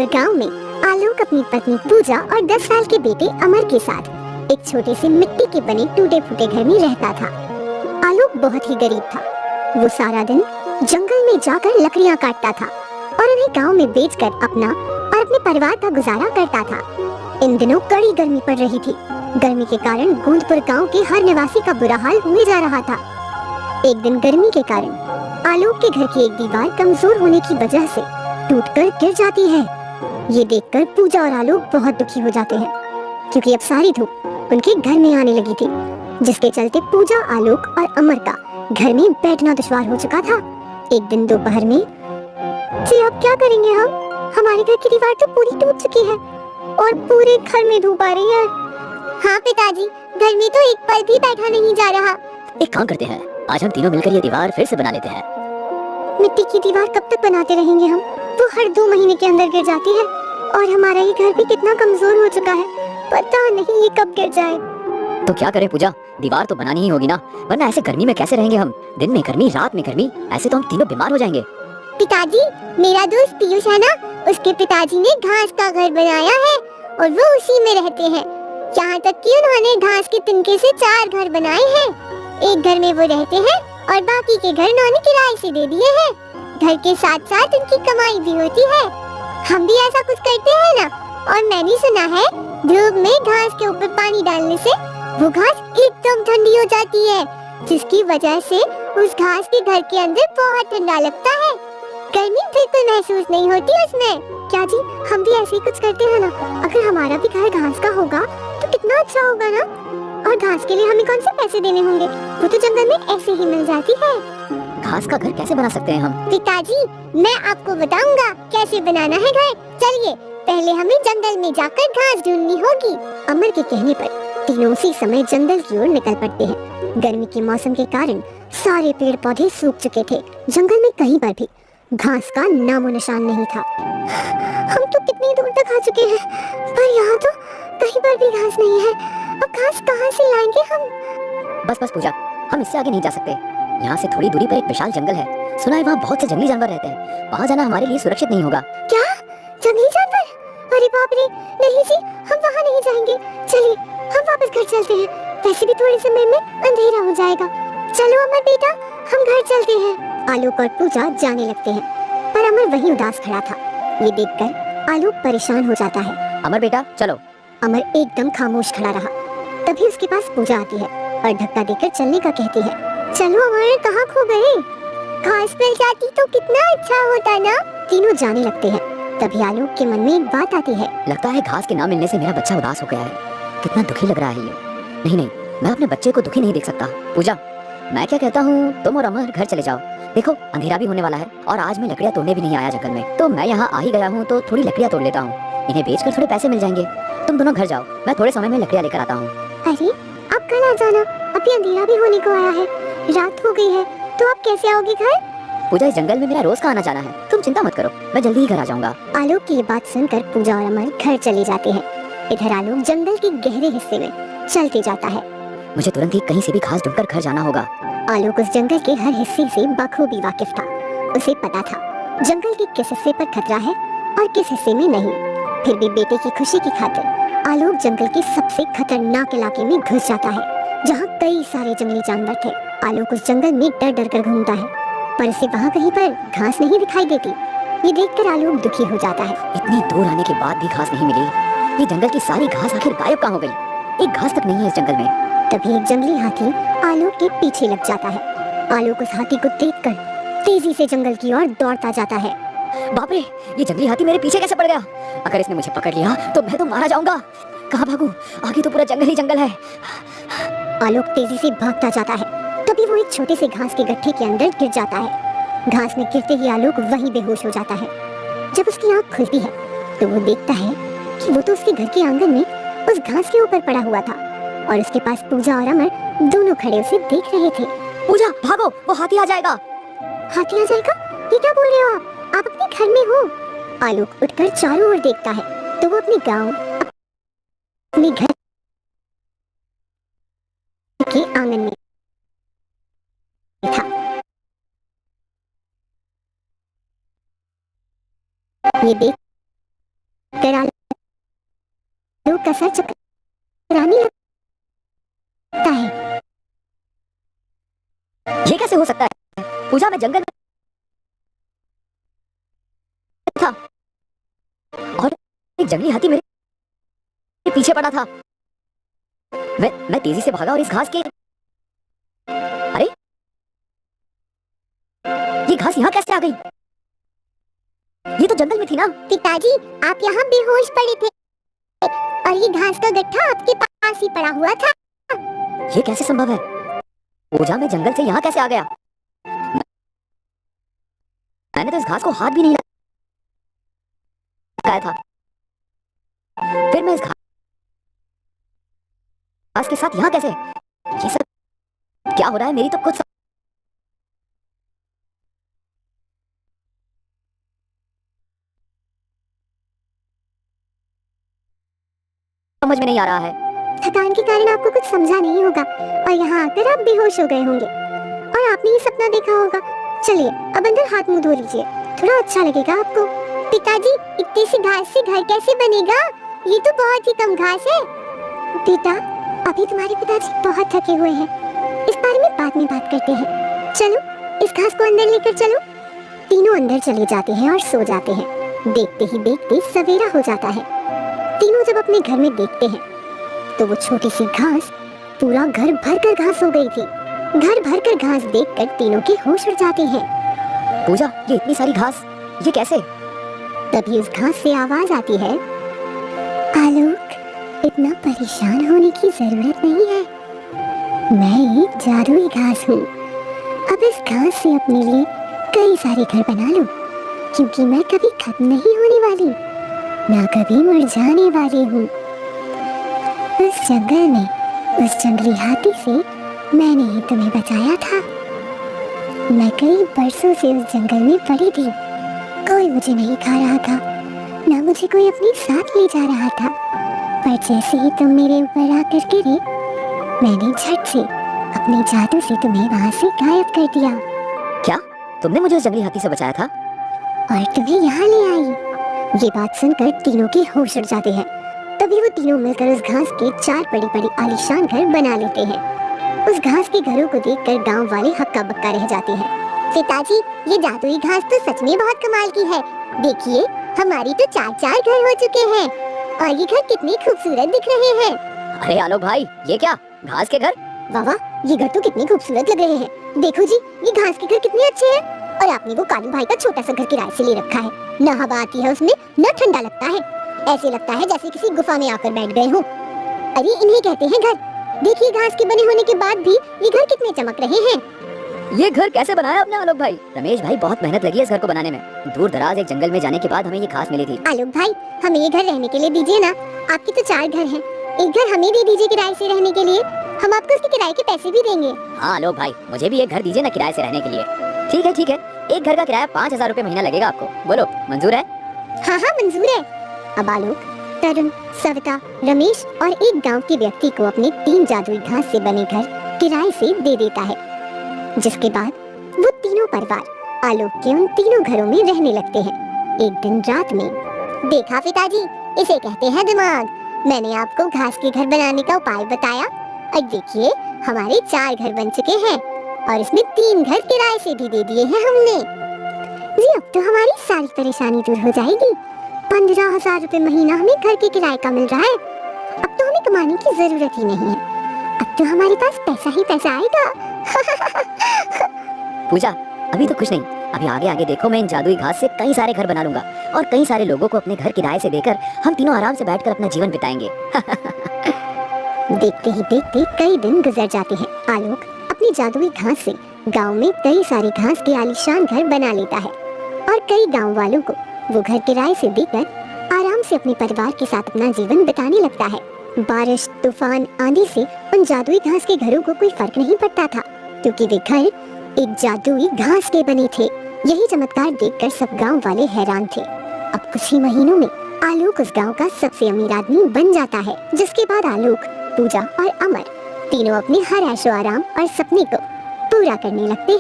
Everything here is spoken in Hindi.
गांव में आलोक अपनी पत्नी पूजा और 10 साल के बेटे अमर के साथ एक छोटे से मिट्टी के बने टूटे फूटे घर में रहता था। आलोक बहुत ही गरीब था। वो सारा दिन जंगल में जाकर लकड़ियां काटता था और उन्हें गांव में बेचकर अपना और अपने परिवार का गुजारा करता था। इन दिनों कड़ी गर्मी पड़ रही थी। गर्मी के कारण गोंदपुर गांव के हर निवासी का बुरा हाल हुए जा रहा था। एक दिन गर्मी के कारण आलोक के घर की एक दीवार कमजोर होने की वजह से टूटकर गिर जाती है। ये देखकर पूजा और आलोक बहुत दुखी हो जाते हैं, क्योंकि अब सारी धूप उनके घर में आने लगी थी, जिसके चलते पूजा, आलोक और अमर का घर में बैठना दुश्वार हो चुका था। एक दिन दोपहर में, जी अब क्या करेंगे हम? हमारे घर की दीवार तो पूरी टूट चुकी है और पूरे घर में धूप आ रही है। हाँ पिताजी, घर में तो एक पल भी बैठा नहीं जा रहा। एक काम करते हैं, आज हम तीनों मिलकर ये दीवार फिर से बना लेते हैं। मिट्टी की दीवार कब तक बनाते रहेंगे हम? वो हर 2 महीने के अंदर गिर जाती है और हमारा ये घर भी कितना कमजोर हो चुका है, पता नहीं ये कब गिर जाए। तो क्या करें पूजा, दीवार तो बनानी ही होगी ना, वरना ऐसे गर्मी में कैसे रहेंगे हम? दिन में गर्मी, रात में गर्मी, ऐसे तो हम तीनों बीमार हो जाएंगे। पिताजी, मेरा दोस्त पीयूष है ना, उसके पिताजी ने घास का घर बनाया है और वो उसी में रहते हैं। यहाँ तक कि उन्होंने घास के तिनके से 4 घर बनाए हैं। एक घर में वो रहते हैं और बाकी के घर उन्होंने किराए से दे दिए हैं। घर के साथ साथ उनकी कमाई भी होती है। हम भी ऐसा कुछ करते हैं ना। और मैंने सुना है धूप में घास के ऊपर पानी डालने से वो घास एकदम ठंडी हो जाती है, जिसकी वजह से उस घास के घर के अंदर बहुत ठंडा लगता है। गर्मी बिल्कुल महसूस नहीं होती उसमें। क्या जी, हम भी ऐसे ही कुछ करते हैं ना। अगर हमारा भी घर घास का होगा तो कितना अच्छा होगा ना। और घास के लिए हमें कौन से पैसे देने होंगे? वो तो जंगल में ऐसे ही मिल जाती है। घास का घर कैसे बना सकते हैं हम? पिताजी, मैं आपको बताऊंगा कैसे बनाना है घर। चलिए, पहले हमें जंगल में जाकर घास ढूंढनी होगी। अमर के कहने पर तीनों उसी समय जंगल की ओर निकल पड़ते हैं। गर्मी के मौसम के कारण सारे पेड़ पौधे सूख चुके थे। जंगल में कहीं पर भी घास का नामो निशान नहीं था। हम तो कितनी दूर तक आ चुके हैं, पर यहाँ तो कहीं पर भी घास नहीं है। अब घास कहाँ से लाएंगे हम? बस पूजा, हम इससे आगे नहीं जा सकते। यहाँ से थोड़ी दूरी पर एक विशाल जंगल है। सुना है वहाँ बहुत से जंगली जानवर रहते हैं। वहाँ जाना हमारे लिए सुरक्षित नहीं होगा। क्या? जंगली जानवर? अरे बाप रे, नहीं जी, हम वहाँ नहीं जाएंगे। चलिए, हम वापस घर चलते हैं। वैसे भी थोड़े समय में अंधेरा हो जाएगा। चलो अमर बेटा, हम घर चलते हैं। आलोक और पूजा जाने लगते हैं, पर अमर वहीं उदास खड़ा था। ये देखकर आलोक परेशान हो जाता है। अमर बेटा चलो। अमर एकदम खामोश खड़ा रहा। तभी उसके पास पूजा आती है और धक्का देकर चलने का कहती है। चलो अमर, कहाँ खो गए? घास मिल जाती तो कितना अच्छा होता ना। तीनों जाने लगते हैं। तभी आलोक के मन में एक बात आती है। लगता है घास के ना मिलने से मेरा बच्चा उदास हो गया है। कितना दुखी लग रहा है ये। नहीं, मैं अपने बच्चे को दुखी नहीं देख सकता। पूजा, मैं क्या कहता हूँ, तुम और अमर घर चले जाओ। देखो अंधेरा भी होने वाला है और आज मैं लकड़ियाँ तोड़ने भी नहीं आया जंगल में, तो मैं यहाँ आ ही गया हूँ तो थोड़ी लकड़ियाँ तोड़ लेता हूँ। इन्हें बेचकर थोड़े पैसे मिल जाएंगे। तुम दोनों घर जाओ, मैं थोड़े समय में लकड़ियाँ लेकर आता हूँ। अरे, अब कल आ जाना, अभी अंधेरा भी होने को आया है, रात हो गई है, तो आप कैसे आओगे घर? पूजा, इस जंगल में मेरा रोज का आना जाना है, तुम चिंता मत करो, मैं जल्दी ही घर आ जाऊंगा। आलोक की ये बात सुनकर पूजा और अमर घर चले जाते हैं। इधर आलोक जंगल के गहरे हिस्से में चलते जाता है। मुझे तुरंत ही कहीं से भी घास ढूंढकर घर जाना होगा। आलोक उस जंगल के हर हिस्से से बखूबी वाकिफ था। उसे पता था जंगल के किस हिस्से पर खतरा है और किस हिस्से में नहीं। फिर भी बेटे की खुशी की खातिर आलोक जंगल के सबसे खतरनाक इलाके में घुस जाता है, जहाँ कई सारे जंगली जानवर थे। आलोक उस जंगल में डर डर कर घूमता है, पर उसे वहाँ कहीं पर घास नहीं दिखाई देती। ये देखकर आलोक दुखी हो जाता है। इतनी दूर आने के बाद भी घास नहीं मिली। ये जंगल की सारी घास आखिर गायब कहाँ हो गई? एक घास तक नहीं है इस जंगल में। तभी एक जंगली हाथी आलोक के पीछे लग जाता है। आलोक उस हाथी को देखकर तेजी से जंगल की ओर दौड़ता जाता है। बाप रे, ये जंगली हाथी मेरे पीछे कैसे पड़ गया? अगर इसने मुझे पकड़ लिया तो मैं तो मारा जाऊंगा। कहाँ भागूं? आगे तो पूरा जंगल ही जंगल है। आलोक तेजी से भागता जाता है। तभी वो एक छोटे से घास के गड्ढे के अंदर गिर जाता है। घास में गिरते ही आलोक वहीं बेहोश हो जाता है। जब उसकी आंख खुलती है तो वो देखता है कि वो तो उसके घर के आंगन में उस घास के ऊपर पड़ा हुआ था और उसके पास पूजा और अमर दोनों खड़े उसे देख रहे थे। पूजा भागो, वो हाथी आ जाएगा। हाथी आ जाएगा? ये क्या बोल रहे हो आप अपने घर में हो? आलोक उठकर चारों ओर देखता है तो वो अपने गांव, अपने घर के आंगन में था। ये देख कर आलोक का सर चकराने लगता है। ये कैसे हो सकता है? पूजा, मैं जंगल में था और एक जंगली हाथी मेरे पीछे पड़ा था। मैं तेजी से भागा और इस घास के, अरे ये घास यहाँ कैसे आ गई? ये तो जंगल में थी ना। पिताजी, आप यहाँ बेहोश पड़े थे और ये घास का गट्ठा आपके पास ही पड़ा हुआ था। ये कैसे संभव है? पूजा, मैं जंगल से यहाँ कैसे आ गया? मैंने तो इस घास को हाथ भी नहीं लगाया था। फिर मैं इस घास के साथ यहाँ कैसे? ये सब क्या हो रहा है? मेरी तो कुछ समझ में नहीं आ रहा है। थकान के कारण आपको कुछ समझा नहीं होगा और यहाँ आकर आप बेहोश हो गए होंगे और आपने ये सपना देखा होगा। चलिए अब अंदर हाथ मुंह धो लीजिए, थोड़ा अच्छा लगेगा आपको। पिताजी, इतनी सी घास से घर कैसे बनेगा? ये तो बहुत ही कम घास है। बेटा, अभी तुम्हारे पिताजी बहुत थके हुए हैं, इस बारे में बाद में बात करते हैं। चलो इस घास को अंदर लेकर चलो। तीनों अंदर चले जाते हैं और सो जाते हैं। देखते ही देखते सवेरा हो जाता है। तीनों जब अपने घर में देखते हैं तो वो छोटी सी घास पूरा घर भर कर घास हो गई थी। घर भर कर घास देखकर तीनों के होश उड़ जाते हैं। पूजा, ये इतनी सारी घास, ये कैसे? तभी उस घास से आवाज आती है, आलोक, इतना परेशान होने की जरूरत नहीं है। मैं एक जादुई घास हूँ। अब इस घास से अपने लिए कई सारे घर बना लो, क्योंकि मैं कभी खत्म नहीं होने वाली, ना कभी मुरझाने वाली हूँ। उस जंगल में उस जंगली हाथी से मैंने ही तुम्हें बचाया था। मैं कई बरसों से उस जंगल में पड़ी थी। कोई मुझे नहीं खा रहा था, ना मुझे कोई अपने साथ ले जा रहा था। पर जैसे ही तुम मेरे ऊपर आकर गिरे, मैंने झट से अपने जादू से तुम्हें वहां से गायब कर दिया। क्या तुमने मुझे उस जंगली हाथी से बचाया था? और तुम्हें यहाँ ले आई। ये बात सुनकर तीनों के होश उड़ जाते हैं। तभी वो तीनों मिलकर उस घास के 4 बड़ी बड़ी आलीशान घर बना लेते हैं। उस घास के घरों को देखकर गांव वाले हक्का बक्का रह जाते हैं। पिताजी, ये जादुई घास तो सच में बहुत कमाल की है। देखिए, हमारी तो 4 घर हो चुके हैं और ये घर कितने खूबसूरत दिख रहे हैं। अरे आलोक भाई, ये क्या घास के घर? वाह, ये घर तो कितने खूबसूरत लग रहे हैं। देखो जी, ये घास के घर कितने अच्छे हैं। और आपने वो कालू भाई का छोटा सा घर किराए से ले रखा है। न हवा आती है उसमें, न ठंडा लगता है। ऐसे लगता है जैसे किसी गुफा में आकर बैठ गए हो। अरे इन्हें कहते हैं घर। देखिए, घास के बने होने के बाद भी ये घर कितने चमक रहे हैं। ये घर कैसे बनाया आपने आलोक भाई? रमेश भाई, बहुत मेहनत लगी है इस घर को बनाने में। दूर दराज एक जंगल में जाने के बाद हमें ये घास मिली थी। आलोक भाई, हमें ये घर रहने के लिए दीजिए ना। आपके तो 4 घर हैं, एक घर हमें दे दीजिए किराए से रहने के लिए। हम आपको उसके किराए के पैसे भी देंगे। हाँ आलोक भाई, मुझे भी एक घर दीजिए ना किराए से रहने के लिए। ठीक है ठीक है, एक घर का किराया 5000 रुपए महीना लगेगा आपको। बोलो, मंजूर है? हाँ हाँ मंजूर है। अब आलोक, तरुण, सविता, रमेश और एक गांव के व्यक्ति को अपने 3 जादुई घास से बने घर किराए से दे देता है। जिसके बाद वो तीनों परिवार आलोक के उन तीनों घरों में रहने लगते हैं। एक दिन रात में, देखा पिताजी, इसे कहते हैं दिमाग। मैंने आपको घास के घर बनाने का उपाय बताया और देखिए, हमारे 4 घर बन चुके हैं और इसमें 3 घर किराए से भी दे दिए हैं हमने। जी, अब तो हमारी सारी परेशानी दूर हो जाएगी। 15,000 रुपए महीना हमें घर के किराए का मिल रहा है। अब तो हमें कमाने की जरूरत ही नहीं है। अब तो हमारे पास पैसा ही पैसा आएगा। पूजा, अभी तो कुछ नहीं, अभी आगे आगे देखो, मैं इन जादुई घास से कई सारे घर बना लूंगा और कई सारे लोगों को अपने घर किराए से देकर हम तीनों आराम से बैठकर अपना जीवन बिताएंगे। देखते ही देखते कई दिन गुजर जाते हैं। आलोक अपनी जादुई घास से गांव में कई सारे घास के आलीशान घर बना लेता है और कई गांव वालों को वो घर किराए से देकर आराम से अपने परिवार के साथ अपना जीवन बिताने लगता है। बारिश, तूफान, आंधी से उन जादुई घास के घरों को कोई फर्क नहीं पड़ता था, क्योंकि वे घर एक जादुई घास के बने थे। यही चमत्कार देखकर सब गांव वाले हैरान थे। अब कुछ ही महीनों में आलोक उस गांव का सबसे अमीर आदमी बन जाता है। जिसके बाद आलोक, पूजा और अमर तीनों अपने हर ऐशो आराम और सपने को पूरा करने लगते हैं।